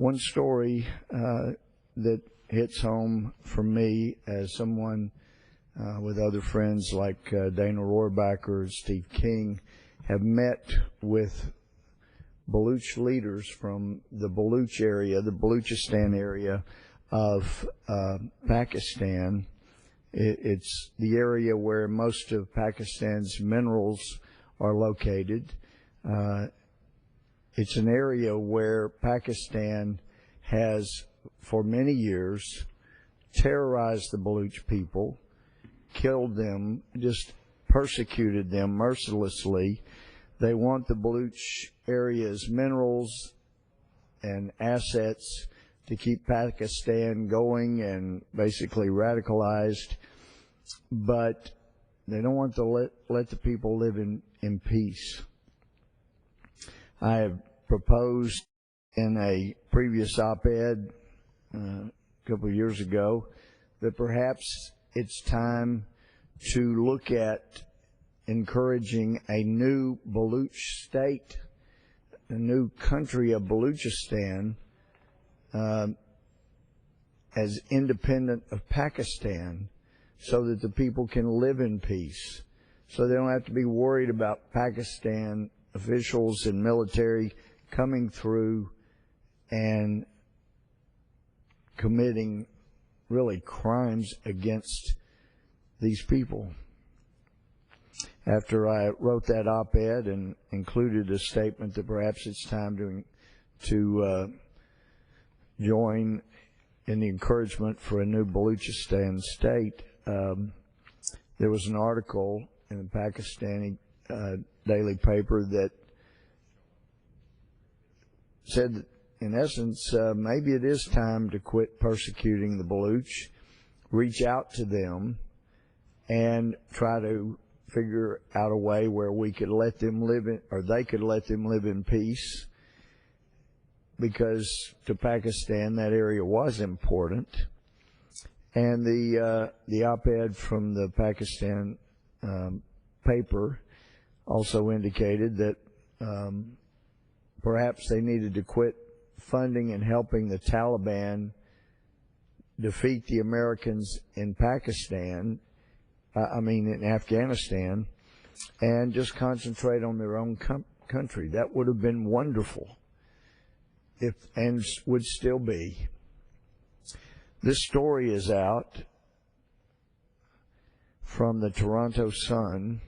One story that hits home for me as someone with other friends like Dana Rohrbacher and Steve King have met with Baloch leaders from the Baloch area, the Balochistan area of Pakistan. It's the area where most of Pakistan's minerals are located. It's an area where Pakistan has, for many years, terrorized the Baloch people, killed them, just persecuted them mercilessly. They want the Baloch area's minerals and assets to keep Pakistan going and basically radicalized, but they don't want to let the people live in peace. I have proposed in a previous op-ed a couple of years ago that perhaps it's time to look at encouraging a new Baloch state, a new country of Balochistan, as independent of Pakistan, so that the people can live in peace, so they don't have to be worried about Pakistan officials and military coming through and committing really crimes against these people. After I wrote that op-ed and included a statement that perhaps it's time to join in the encouragement for a new Balochistan state, there was an article in the Pakistani daily paper that said that, in essence, maybe it is time to quit persecuting the Baloch, reach out to them, and try to figure out a way where we could let them live in, or they could let them live in peace, because to Pakistan that area was important. And the op-ed from the Pakistan paper also indicated that perhaps they needed to quit funding and helping the Taliban defeat the Americans in Pakistan, in Afghanistan, and just concentrate on their own country. That would have been wonderful, and would still be. This story is out from the Toronto Sun,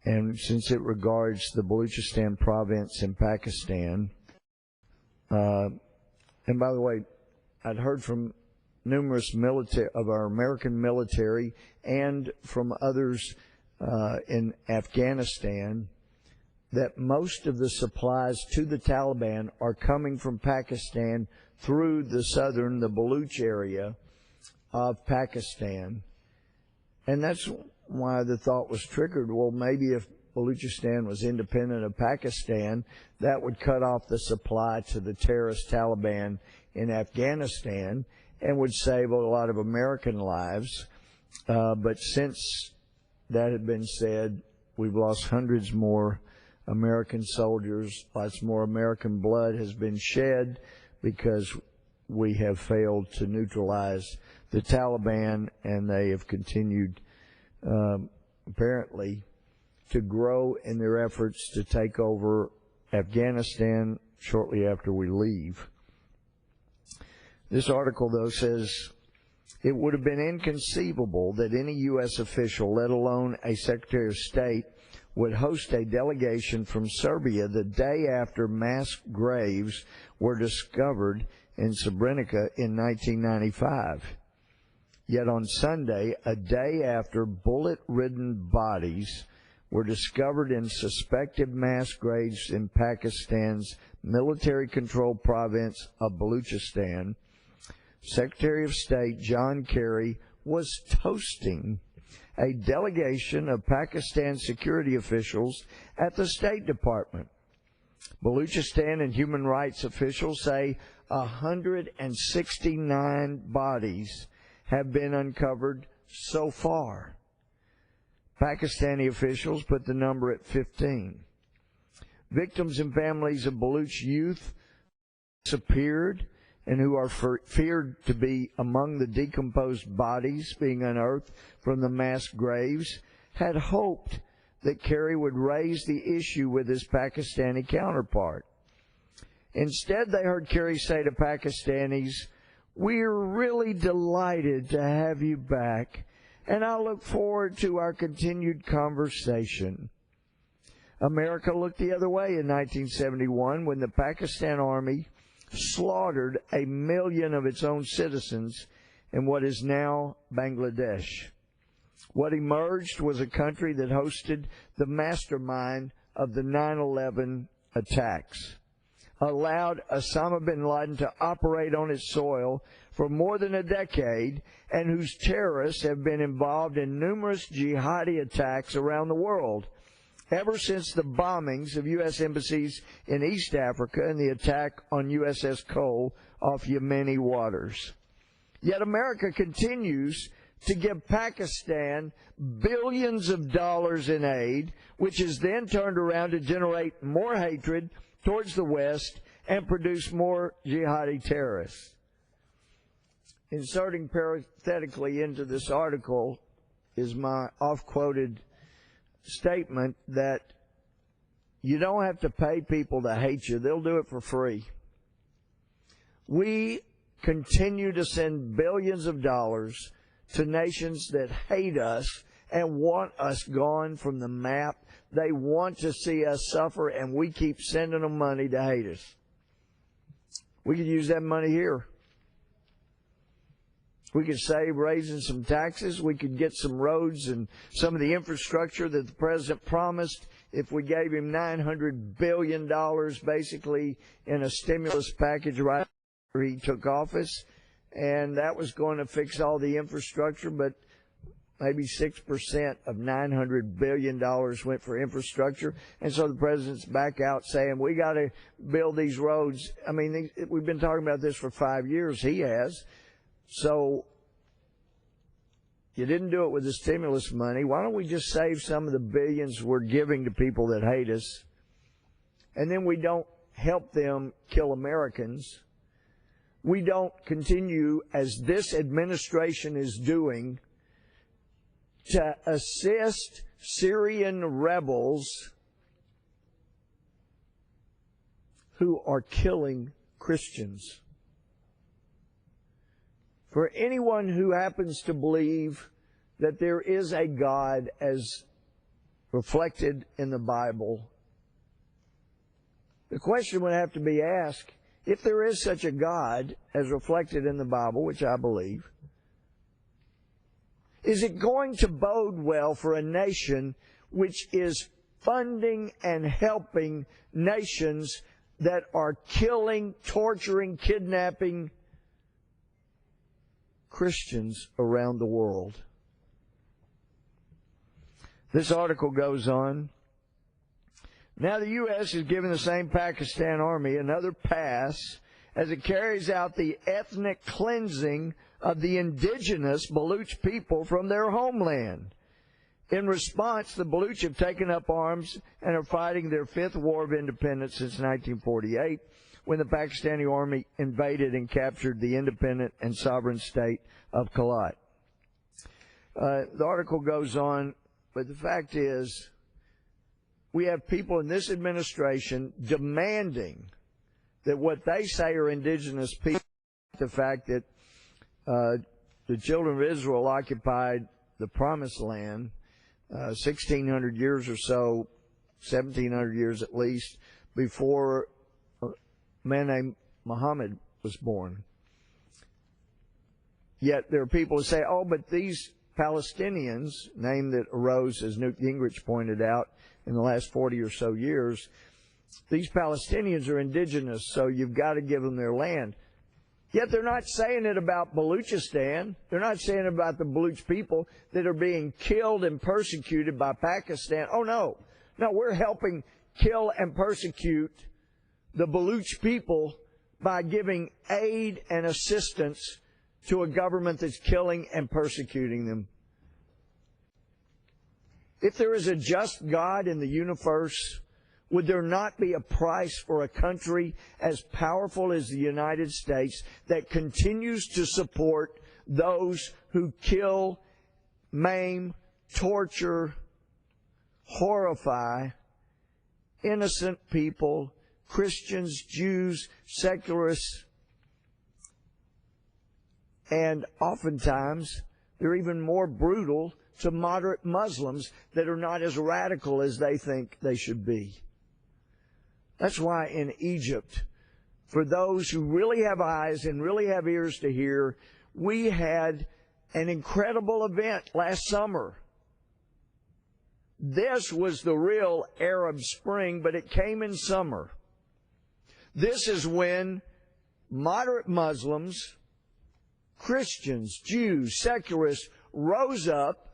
and since it regards the Balochistan province in Pakistan, and by the way, I'd heard from numerous of our American military and from others in Afghanistan that most of the supplies to the Taliban are coming from Pakistan through the Baloch area of Pakistan. And that's why the thought was triggered, well, maybe if Balochistan was independent of Pakistan, that would cut off the supply to the terrorist Taliban in Afghanistan and would save a lot of American lives. But since that had been said, we've lost hundreds more American soldiers, lots more American blood has been shed because we have failed to neutralize the Taliban, and they have continued apparently to grow in their efforts to take over Afghanistan shortly after we leave. This article, though, says it would have been inconceivable that any U.S. official, let alone a Secretary of State, would host a delegation from Serbia the day after mass graves were discovered in Srebrenica in 1995. Yet on Sunday, a day after bullet-ridden bodies were discovered in suspected mass graves in Pakistan's military-controlled province of Balochistan, Secretary of State John Kerry was toasting a delegation of Pakistan security officials at the State Department. Balochistan and human rights officials say 169 bodies have been uncovered so far. Pakistani officials put the number at 15. Victims and families of Baloch youth disappeared and who are feared to be among the decomposed bodies being unearthed from the mass graves, had hoped that Kerry would raise the issue with his Pakistani counterpart. Instead, they heard Kerry say to Pakistanis, "We're really delighted to have you back, and I look forward to our continued conversation." America looked the other way in 1971 when the Pakistan Army slaughtered 1 million of its own citizens in what is now Bangladesh. What emerged was a country that hosted the mastermind of the 9/11 attacks, allowed Osama bin Laden to operate on its soil for more than a decade, and whose terrorists have been involved in numerous jihadi attacks around the world, ever since the bombings of U.S. embassies in East Africa and the attack on USS Cole off Yemeni waters. Yet America continues to give Pakistan billions of dollars in aid, which is then turned around to generate more hatred towards the West and produce more jihadi terrorists. Inserting parenthetically into this article is my oft-quoted statement that you don't have to pay people to hate you. They'll do it for free. We continue to send billions of dollars to nations that hate us and want us gone from the map. They want to see us suffer, and we keep sending them money to hate us. We could use that money here. We could save raising some taxes. We could get some roads and some of the infrastructure that the president promised if we gave him $900 billion basically in a stimulus package right after he took office. And that was going to fix all the infrastructure, but maybe 6% of $900 billion went for infrastructure. And so the president's back out saying, we got to build these roads. I mean, we've been talking about this for 5 years. He has. So you didn't do it with the stimulus money. Why don't we just save some of the billions we're giving to people that hate us, and then we don't help them kill Americans? We don't continue, as this administration is doing, to assist Syrian rebels who are killing Christians. For anyone who happens to believe that there is a God as reflected in the Bible, the question would have to be asked, if there is such a God as reflected in the Bible, which I believe, is it going to bode well for a nation which is funding and helping nations that are killing, torturing, kidnapping Christians around the world? This article goes on. Now the U.S. is giving the same Pakistan Army another pass as it carries out the ethnic cleansing of the indigenous Baloch people from their homeland. In response, the Baloch have taken up arms and are fighting their fifth war of independence since 1948, when the Pakistani army invaded and captured the independent and sovereign state of Kalat. The article goes on, but the fact is, we have people in this administration demanding that what they say are indigenous people, the fact that the children of Israel occupied the Promised Land 1,600 years or so, 1,700 years at least, before a man named Muhammad was born. Yet there are people who say, oh, but these Palestinians, name that arose, as Newt Gingrich pointed out, in the last 40 or so years, these Palestinians are indigenous, so you've got to give them their land. Yet they're not saying it about Balochistan. They're not saying it about the Baloch people that are being killed and persecuted by Pakistan. Oh, no. No, we're helping kill and persecute the Baloch people by giving aid and assistance to a government that's killing and persecuting them. If there is a just God in the universe, would there not be a price for a country as powerful as the United States that continues to support those who kill, maim, torture, horrify innocent people, Christians, Jews, secularists, and oftentimes they're even more brutal to moderate Muslims that are not as radical as they think they should be. That's why in Egypt, for those who really have eyes and really have ears to hear, we had an incredible event last summer. This was the real Arab Spring, but it came in summer. This is when moderate Muslims, Christians, Jews, secularists rose up.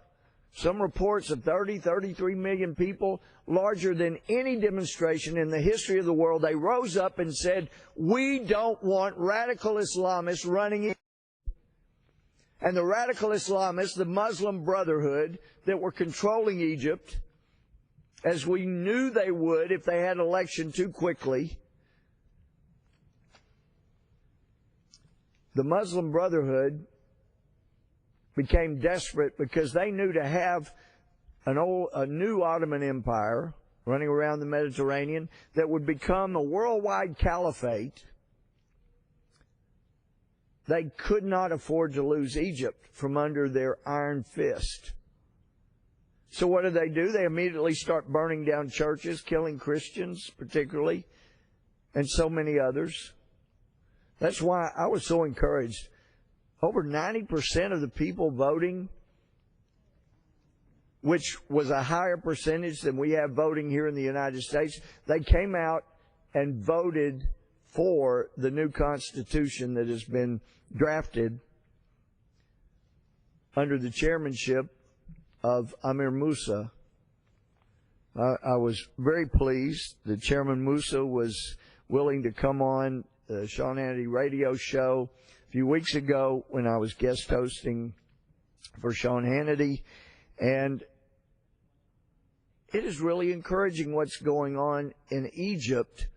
Some reports of 33 million people, larger than any demonstration in the history of the world. They rose up and said, we don't want radical Islamists running in. And the radical Islamists, the Muslim Brotherhood that were controlling Egypt, as we knew they would if they had an election too quickly, the Muslim Brotherhood became desperate because they knew to have a new Ottoman Empire running around the Mediterranean that would become a worldwide caliphate. They could not afford to lose Egypt from under their iron fist. So what do? They immediately start burning down churches, killing Christians particularly, and so many others. That's why I was so encouraged. Over 90% of the people voting, which was a higher percentage than we have voting here in the United States, they came out and voted for the new Constitution that has been drafted under the chairmanship of Amir Musa. I was very pleased that Chairman Musa was willing to come on the Sean Hannity radio show a few weeks ago when I was guest hosting for Sean Hannity, and it is really encouraging what's going on in Egypt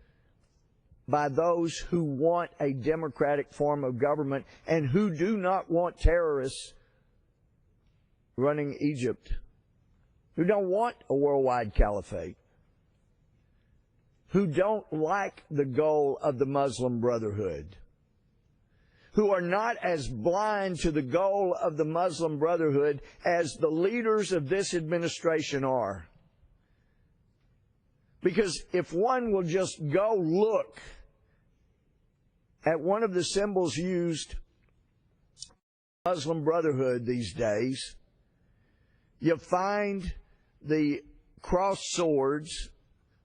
by those who want a democratic form of government and who do not want terrorists running Egypt, who don't want a worldwide caliphate, who don't like the goal of the Muslim Brotherhood, who are not as blind to the goal of the Muslim Brotherhood as the leaders of this administration are. Because if one will just go look at one of the symbols used by the Muslim Brotherhood these days, you find the cross swords,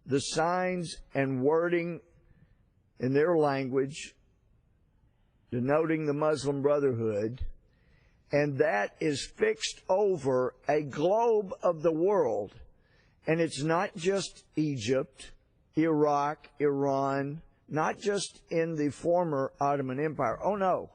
the signs and wording in their language denoting the Muslim Brotherhood, and that is fixed over a globe of the world. And it's not just Egypt, Iraq, Iran, not just in the former Ottoman Empire. Oh, no.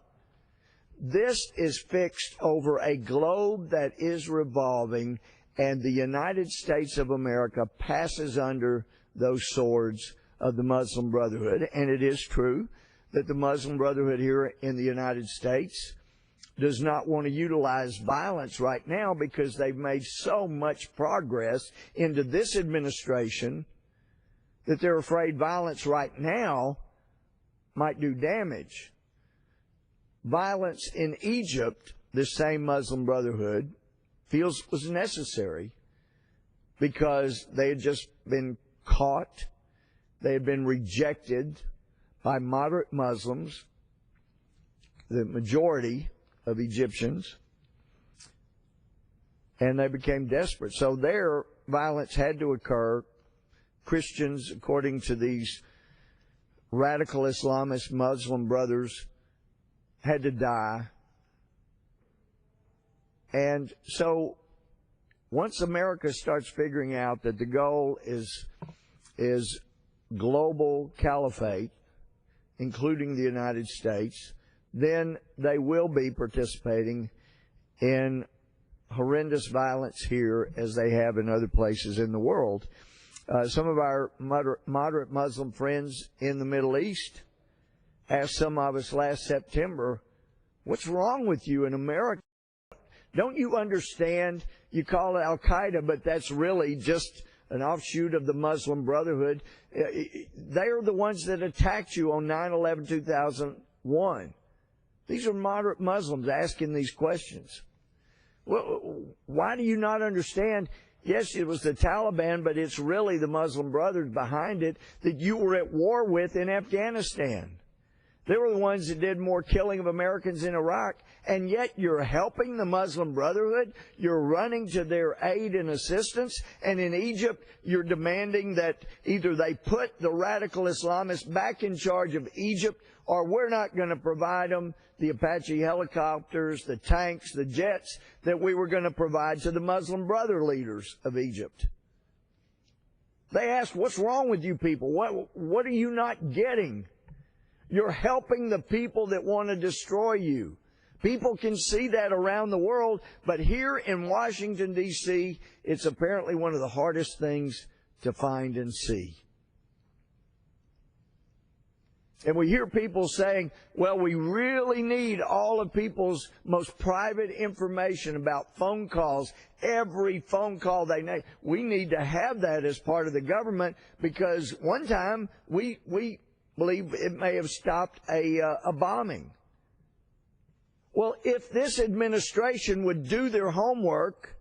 This is fixed over a globe that is revolving, and the United States of America passes under those swords of the Muslim Brotherhood. And it is true that the Muslim Brotherhood here in the United States does not want to utilize violence right now because they've made so much progress into this administration that they're afraid violence right now might do damage. Violence in Egypt, this same Muslim Brotherhood feels was necessary because they had just been caught, they had been rejected by moderate Muslims, the majority of Egyptians, and they became desperate. So their violence had to occur. Christians, according to these radical Islamist Muslim brothers, had to die. And so once America starts figuring out that the goal is global caliphate, including the United States, then they will be participating in horrendous violence here as they have in other places in the world. Some of our moderate Muslim friends in the Middle East asked some of us last September, what's wrong with you in America? Don't you understand? You call it Al-Qaeda, but that's really just an offshoot of the Muslim Brotherhood. They are the ones that attacked you on 9/11/2001. These are moderate Muslims asking these questions. Well, why do you not understand? Yes, it was the Taliban, but it's really the Muslim Brothers behind it that you were at war with in Afghanistan. They were the ones that did more killing of Americans in Iraq, and yet you're helping the Muslim Brotherhood. You're running to their aid and assistance, and in Egypt, you're demanding that either they put the radical Islamists back in charge of Egypt, or we're not going to provide them the Apache helicopters, the tanks, the jets that we were going to provide to the Muslim Brother leaders of Egypt. They asked, what's wrong with you people? What are you not getting? You're helping the people that want to destroy you. People can see that around the world, but here in Washington, D.C., it's apparently one of the hardest things to find and see. And we hear people saying, well, we really need all of people's most private information about phone calls, every phone call they make. We need to have that as part of the government because one time we believe it may have stopped a bombing. Well, if this administration would do their homework,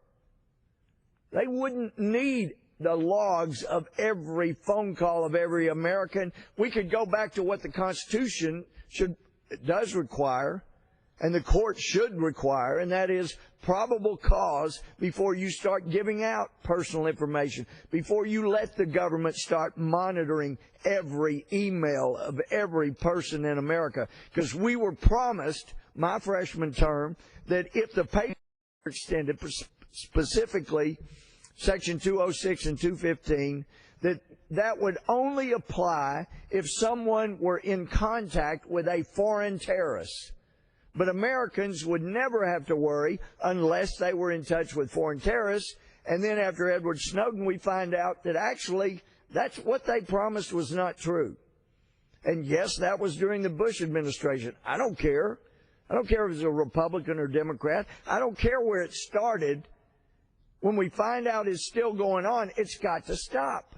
they wouldn't need the logs of every phone call of every American. We could go back to what the Constitution does require, and the court should require, and that is probable cause before you start giving out personal information, before you let the government start monitoring every email of every person in America. Because we were promised, my freshman term, that if the paper extended, specifically Section 206 and 215, that would only apply if someone were in contact with a foreign terrorist. But Americans would never have to worry unless they were in touch with foreign terrorists. And then after Edward Snowden, we find out that actually that's what they promised was not true. And yes, that was during the Bush administration. I don't care. I don't care if it's a Republican or Democrat. I don't care where it started. When we find out it's still going on, it's got to stop.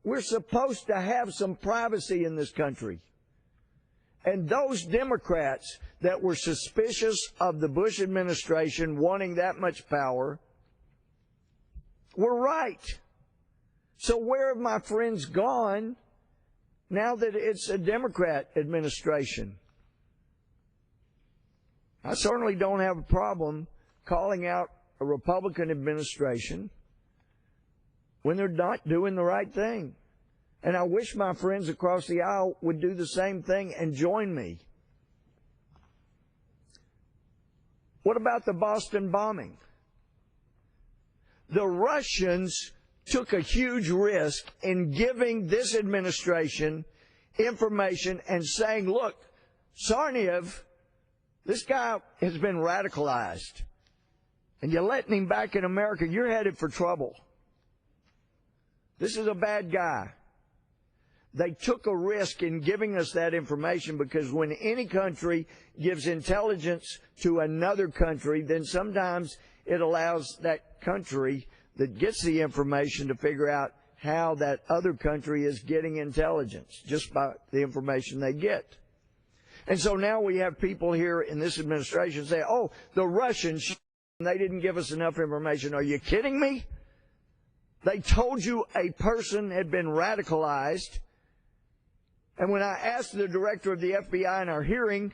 We're supposed to have some privacy in this country. And those Democrats that were suspicious of the Bush administration wanting that much power were right. So where have my friends gone now that it's a Democrat administration? I certainly don't have a problem calling out a Republican administration when they're not doing the right thing. And I wish my friends across the aisle would do the same thing and join me. What about the Boston bombing? The Russians took a huge risk in giving this administration information and saying, look, Tsarnaev, this guy has been radicalized. And you're letting him back in America, you're headed for trouble. This is a bad guy. They took a risk in giving us that information because when any country gives intelligence to another country, then sometimes it allows that country that gets the information to figure out how that other country is getting intelligence just by the information they get. And so now we have people here in this administration say, oh, the Russians, they didn't give us enough information. Are you kidding me? They told you a person had been radicalized. And when I asked the director of the FBI in our hearing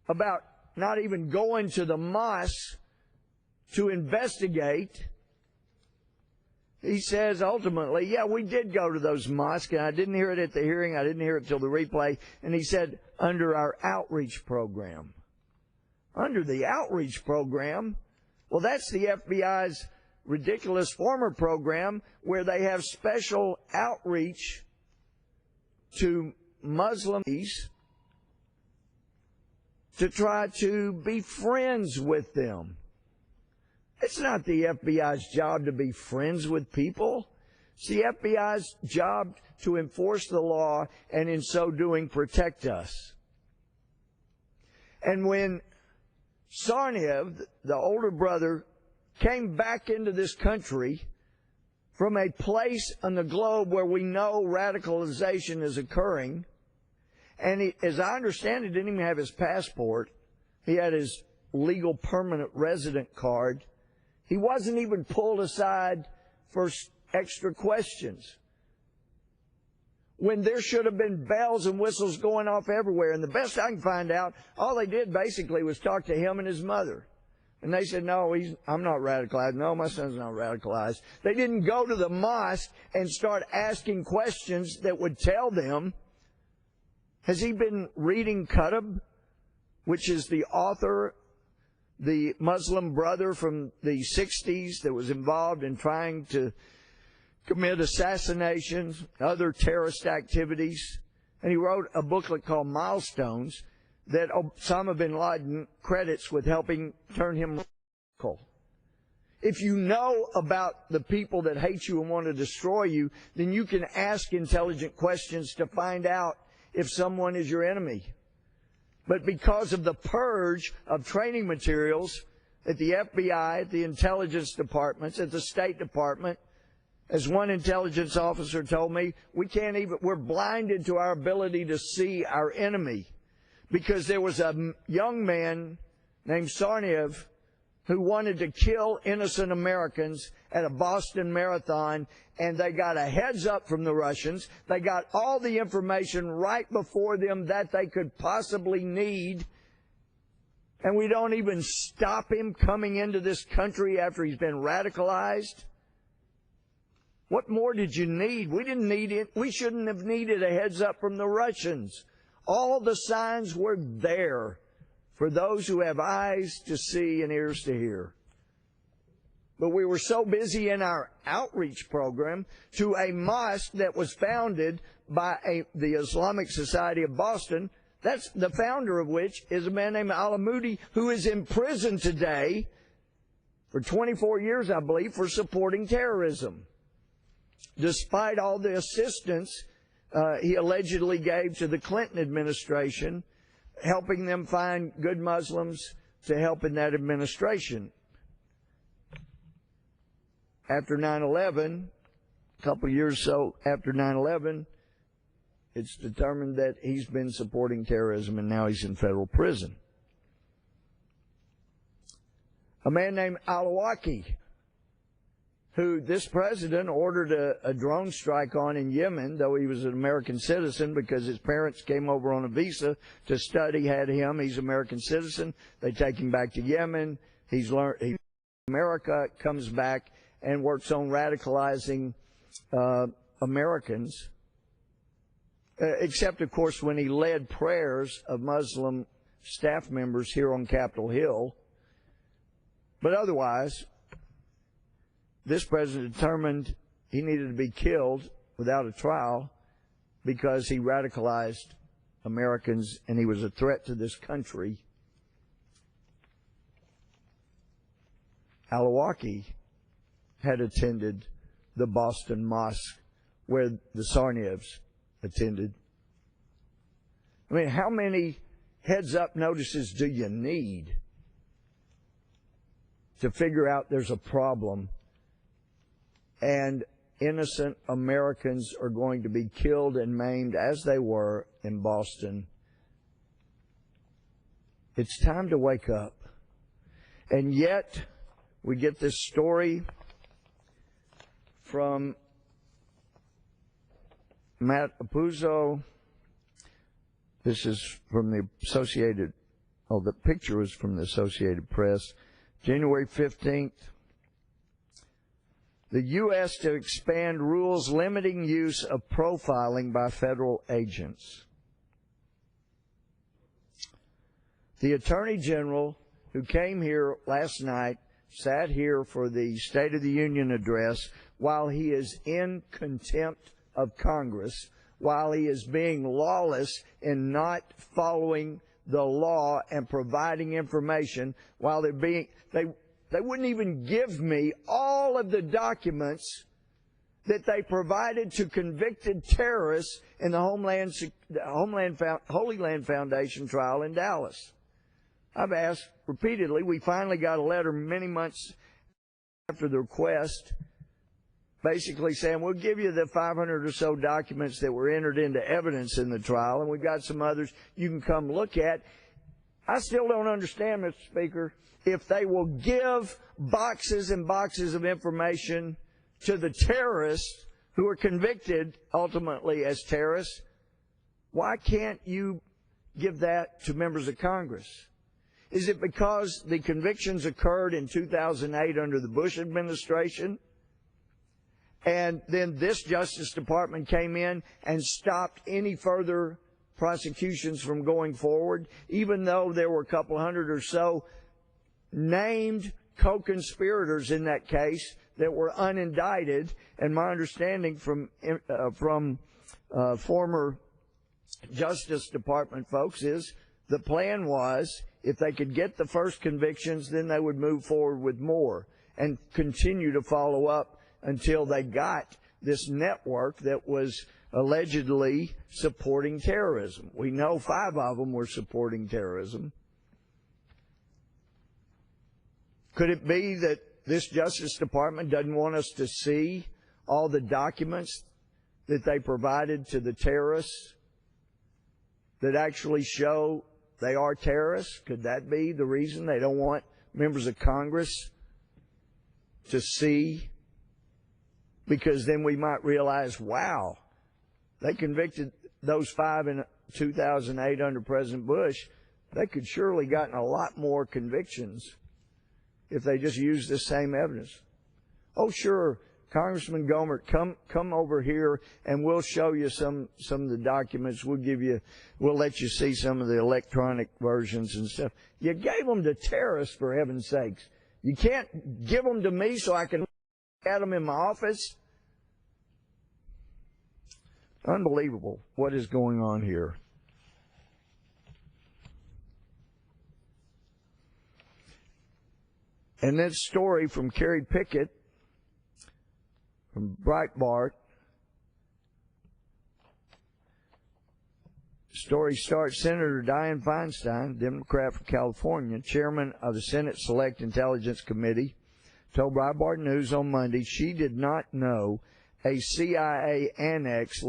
about not even going to the mosque to investigate, he says ultimately, yeah, we did go to those mosques, and I didn't hear it at the hearing, I didn't hear it till the replay, and he said, under our outreach program. Under the outreach program? Well, that's the FBI's ridiculous former program where they have special outreach to Muslims to try to be friends with them. It's not the FBI's job to be friends with people. It's the FBI's job to enforce the law and in so doing protect us. And when Tsarnaev, the older brother, came back into this country from a place on the globe where we know radicalization is occurring, and he, as I understand it, didn't even have his passport. He had his legal permanent resident card. He wasn't even pulled aside for extra questions, when there should have been bells and whistles going off everywhere. And the best I can find out, all they did basically was talk to him and his mother. And they said, no, I'm not radicalized. No, my son's not radicalized. They didn't go to the mosque and start asking questions that would tell them, has he been reading Qutb, which is the author, the Muslim brother from the 60s that was involved in trying to commit assassinations, other terrorist activities. And he wrote a booklet called Milestones that Osama bin Laden credits with helping turn him radical. If you know about the people that hate you and want to destroy you, then you can ask intelligent questions to find out if someone is your enemy. But because of the purge of training materials at the FBI, at the intelligence departments, at the State Department, as one intelligence officer told me, we're blinded to our ability to see our enemy. Because there was a young man named Tsarnaev who wanted to kill innocent Americans at a Boston Marathon, and they got a heads up from the Russians. They got all the information right before them that they could possibly need, and we don't even stop him coming into this country after he's been radicalized. What more did you need? We didn't need it. We shouldn't have needed a heads up from the Russians. All the signs were there for those who have eyes to see and ears to hear. But we were so busy in our outreach program to a mosque that was founded by the Islamic Society of Boston, that's the founder of which is a man named Al-Amoudi, who is in prison today for 24 years, I believe, for supporting terrorism, despite all the assistance he allegedly gave to the Clinton administration, helping them find good Muslims to help in that administration. After 9/11, a couple of years so after 9/11, it's determined that he's been supporting terrorism and now he's in federal prison. A man named Al-Awlaki, who this president ordered a drone strike on in Yemen, though he was an American citizen, because his parents came over on a visa to study, had him. He's an American citizen. They take him back to Yemen. He's learned America, comes back and works on radicalizing Americans, except, of course, when he led prayers of Muslim staff members here on Capitol Hill. But otherwise, this president determined he needed to be killed without a trial because he radicalized Americans and he was a threat to this country. Al-Awlaki had attended the Boston Mosque where the Tsarnaevs attended. I mean, how many heads-up notices do you need to figure out there's a problem and innocent Americans are going to be killed and maimed as they were in Boston? It's time to wake up. And yet, we get this story from Matt Apuzzo. This is from the the picture was from the Associated Press. January 15th. The U.S. to expand rules limiting use of profiling by federal agents. The Attorney General, who came here last night, sat here for the State of the Union address while he is in contempt of Congress, while he is being lawless in not following the law and providing information, while They wouldn't even give me all of the documents that they provided to convicted terrorists in the Holy Land Foundation trial in Dallas. I've asked repeatedly. We finally got a letter many months after the request, basically saying, we'll give you the 500 or so documents that were entered into evidence in the trial, and we've got some others you can come look at. I still don't understand, Mr. Speaker, if they will give boxes and boxes of information to the terrorists who are convicted ultimately as terrorists, why can't you give that to members of Congress? Is it because the convictions occurred in 2008 under the Bush administration, and then this Justice Department came in and stopped any further prosecutions from going forward, even though there were a couple hundred or so named co-conspirators in that case that were unindicted? And my understanding from former Justice Department folks is the plan was if they could get the first convictions, then they would move forward with more and continue to follow up until they got this network that was allegedly supporting terrorism. We know 5 of them were supporting terrorism. Could it be that this Justice Department doesn't want us to see all the documents that they provided to the terrorists that actually show they are terrorists? Could that be the reason they don't want members of Congress to see? Because then we might realize, wow, they convicted those 5 in 2008 under President Bush. They could surely gotten a lot more convictions if they just used the same evidence. Oh, sure, Congressman Gohmert, come over here and we'll show you some of the documents. We'll let you see some of the electronic versions and stuff. You gave them to terrorists, for heaven's sakes. You can't give them to me so I can look at them in my office. Unbelievable what is going on here. And that story from Kerry Pickett from Breitbart. Story starts, Senator Dianne Feinstein, Democrat from California, chairman of the Senate Select Intelligence Committee, told Breitbart News on Monday she did not know a CIA annex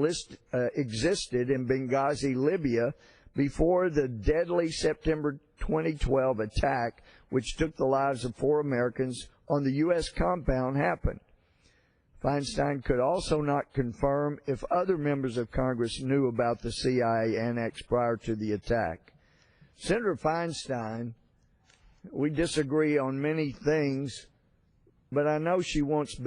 existed in Benghazi, Libya, before the deadly September 2012 attack, which took the lives of 4 Americans on the U.S. compound, happened. Feinstein could also not confirm if other members of Congress knew about the CIA annex prior to the attack. Senator Feinstein, we disagree on many things, but I know she wants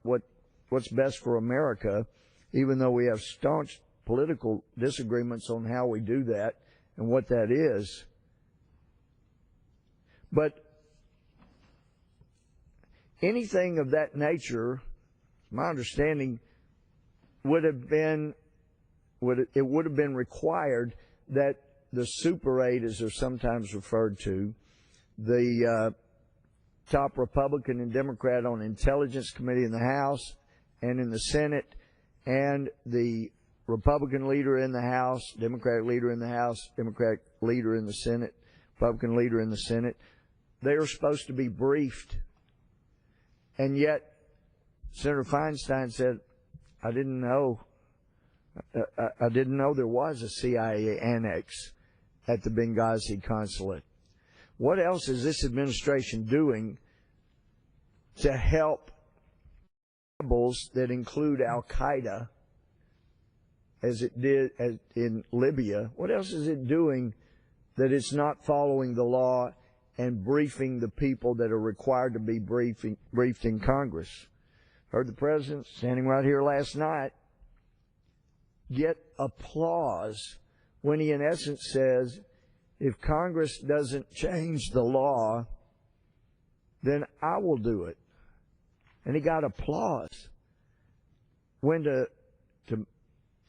what's best for America, even though we have staunch political disagreements on how we do that and what that is. But anything of that nature, my understanding, would have been required that the Super 8, as they're sometimes referred to, the top Republican and Democrat on Intelligence Committee in the House and in the Senate, and the Republican leader in the House, Democratic leader in the House, Democratic leader in the Senate, Republican leader in the Senate, they are supposed to be briefed. And yet, Senator Feinstein said, I didn't know there was a CIA annex at the Benghazi consulate. What else is this administration doing to help rebels that include Al-Qaeda, as it did in Libya? What else is it doing that it's not following the law and briefing the people that are required to be briefed in Congress? Heard the president standing right here last night get applause when he in essence says, if Congress doesn't change the law, then I will do it. And he got applause. When to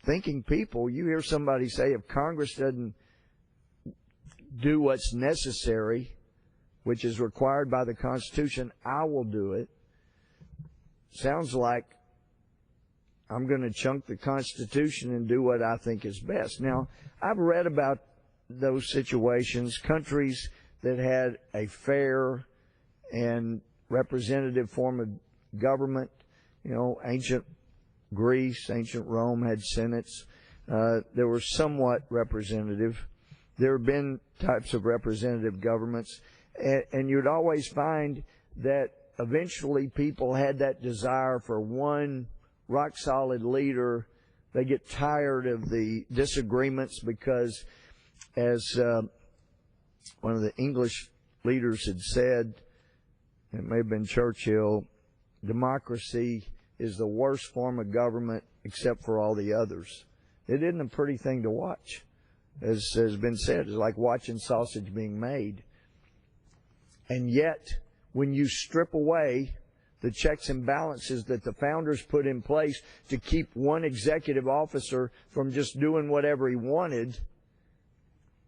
thinking people, you hear somebody say, if Congress doesn't do what's necessary, which is required by the Constitution, I will do it. Sounds like I'm going to chunk the Constitution and do what I think is best. Now, I've read about those situations, countries that had a fair and representative form of government. You know, ancient Greece, ancient Rome had senates. They were somewhat representative. There have been types of representative governments, and you'd always find that eventually people had that desire for one rock-solid leader. They get tired of the disagreements because, as one of the English leaders had said, it may have been Churchill, democracy is the worst form of government except for all the others. It isn't a pretty thing to watch. As has been said, it's like watching sausage being made. And yet, when you strip away the checks and balances that the founders put in place to keep one executive officer from just doing whatever he wanted,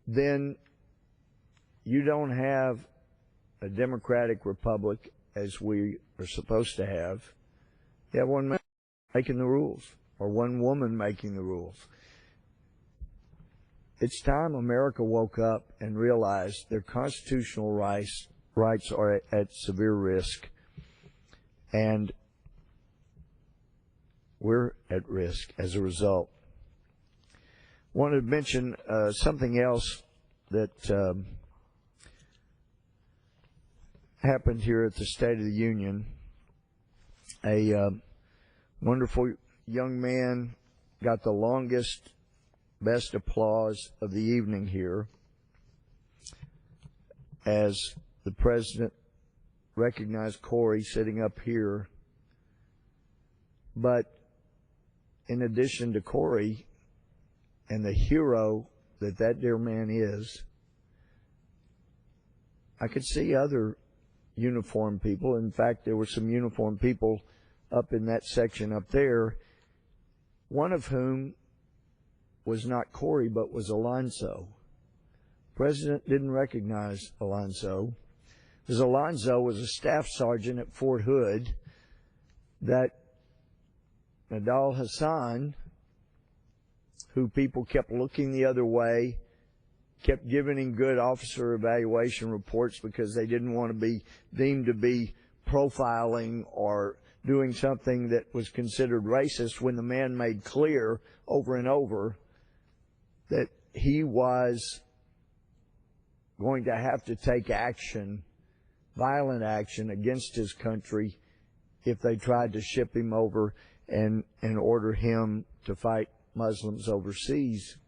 then you don't have a democratic republic as we are supposed to have. You have one man making the rules, or one woman making the rules. It's time America woke up and realized their constitutional rights are at severe risk, and we're at risk as a result. I want to mention something else that happened here at the State of the Union. A wonderful young man got the longest, best applause of the evening here as the president recognized Corey sitting up here. But in addition to Corey and the hero that dear man is, I could see other uniformed people. In fact, there were some uniformed people up in that section up there, one of whom was not Corey but was Alonzo. The president didn't recognize Alonzo, because Alonzo was a staff sergeant at Fort Hood that Nadal Hassan, who people kept looking the other way, kept giving him good officer evaluation reports because they didn't want to be deemed to be profiling or doing something that was considered racist, when the man made clear over and over that he was going to have to take action, violent action, against his country if they tried to ship him over and order him to fight Muslims overseas.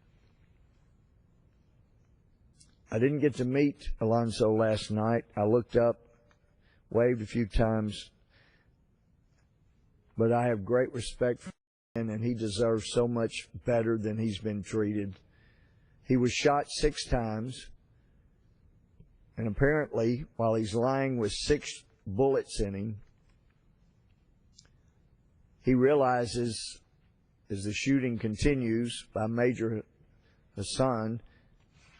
I didn't get to meet Alonzo last night. I looked up, waved a few times, but I have great respect for him, and he deserves so much better than he's been treated. He was shot 6 times, and apparently, while he's lying with 6 bullets in him, he realizes, as the shooting continues by Major Hassan,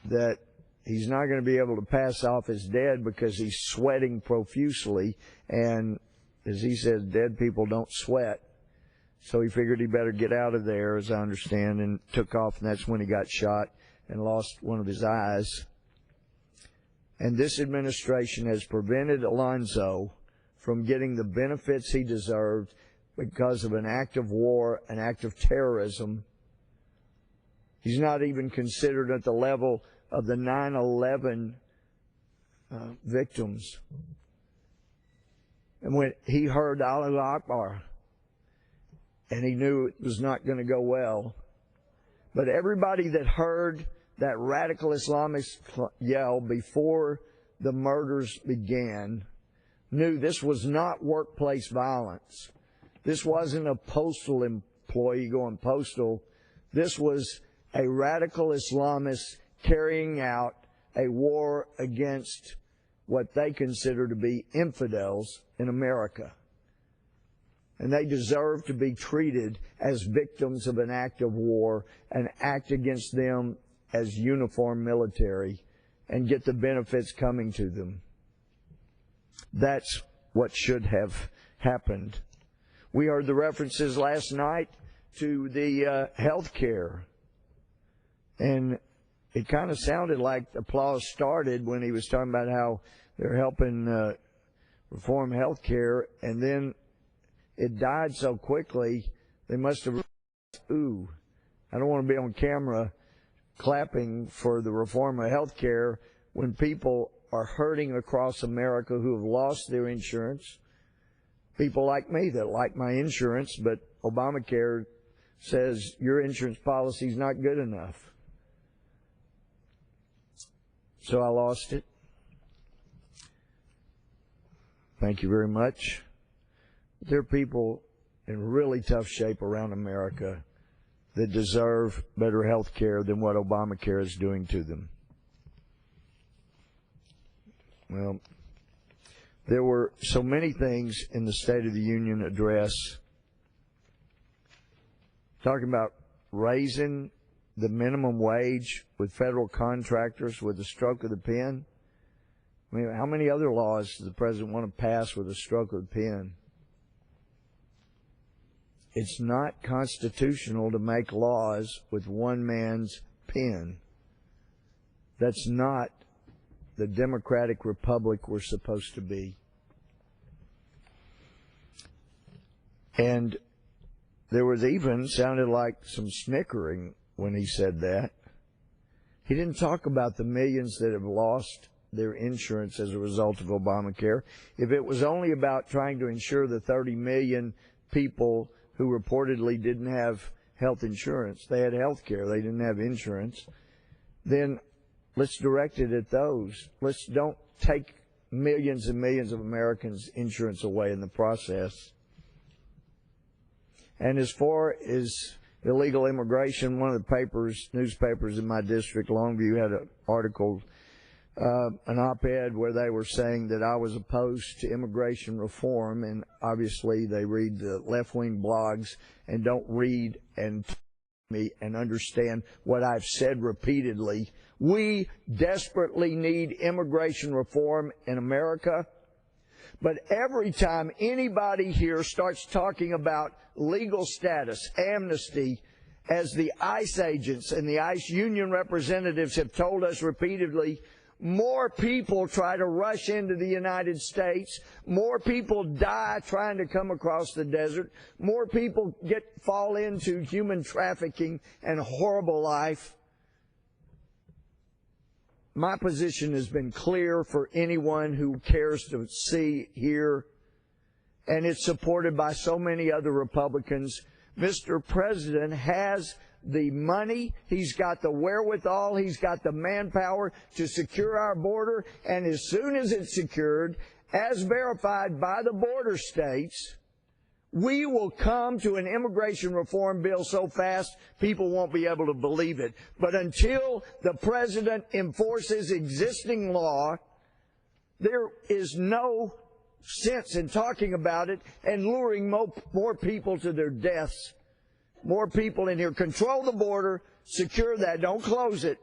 that he's not going to be able to pass off as dead because he's sweating profusely, and as he says, dead people don't sweat. So he figured he better get out of there, as I understand, and took off, and that's when he got shot and lost one of his eyes. And this administration has prevented Alonzo from getting the benefits he deserved because of an act of war, an act of terrorism. He's not even considered at the level of the 9/11 victims. And when he heard Allahu Akbar, and he knew it was not going to go well, but everybody that heard that radical Islamist yell before the murders began knew this was not workplace violence. This wasn't a postal employee going postal. This was a radical Islamist carrying out a war against what they consider to be infidels in America. And they deserve to be treated as victims of an act of war, an act against them as uniformed military, and get the benefits coming to them. That's what should have happened. We heard the references last night to the health care, and it kind of sounded like the applause started when he was talking about how they're helping reform health care, and then it died so quickly they must have realized, ooh, I don't want to be on camera clapping for the reform of health care when people are hurting across America who have lost their insurance. People like me that like my insurance, but Obamacare says your insurance policy is not good enough. So I lost it. Thank you very much. There are people in really tough shape around America that deserve better health care than what Obamacare is doing to them. Well, there were so many things in the State of the Union address talking about raising the minimum wage with federal contractors with a stroke of the pen. I mean, how many other laws does the president want to pass with a stroke of the pen? It's not constitutional to make laws with one man's pen. That's not the democratic republic we're supposed to be. And there was even, sounded like some snickering when he said that. He didn't talk about the millions that have lost their insurance as a result of Obamacare. If it was only about trying to insure the 30 million people who reportedly didn't have health insurance, they had health care, they didn't have insurance, then let's direct it at those. Let's don't take millions and millions of Americans' insurance away in the process. And as far as illegal immigration, one of the newspapers in my district, Longview, had an article, an op-ed where they were saying that I was opposed to immigration reform, and obviously they read the left-wing blogs and don't read and me and understand what I've said repeatedly. We desperately need immigration reform in America, but every time anybody here starts talking about legal status, amnesty, as the ICE agents and the ICE union representatives have told us repeatedly, more people try to rush into the United States. More people die trying to come across the desert. More people fall into human trafficking and horrible life. My position has been clear for anyone who cares to see, hear, and it's supported by so many other Republicans. Mr. President has the money, he's got the wherewithal, he's got the manpower to secure our border, and as soon as it's secured, as verified by the border states, we will come to an immigration reform bill so fast people won't be able to believe it. But until the president enforces existing law, there is no sense in talking about it and luring more people to their deaths. More people in here. Control the border, secure that, don't close it.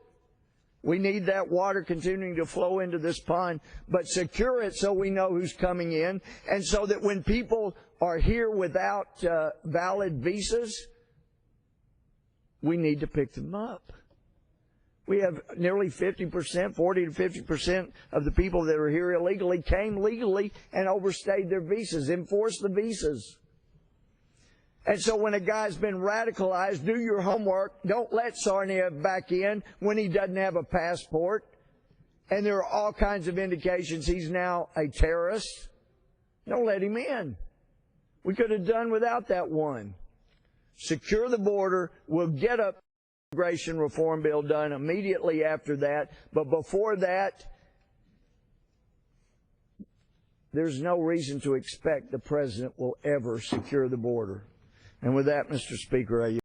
We need that water continuing to flow into this pond, but secure it so we know who's coming in, and so that when people are here without valid visas, we need to pick them up. We have nearly 50%, 40 to 50% of the people that are here illegally came legally and overstayed their visas. Enforce the visas. And so when a guy's been radicalized, do your homework. Don't let Tsarnaev back in when he doesn't have a passport. And there are all kinds of indications he's now a terrorist. Don't let him in. We could have done without that one. Secure the border. We'll get a immigration reform bill done immediately after that. But before that, there's no reason to expect the president will ever secure the border. And with that, Mr. Speaker, I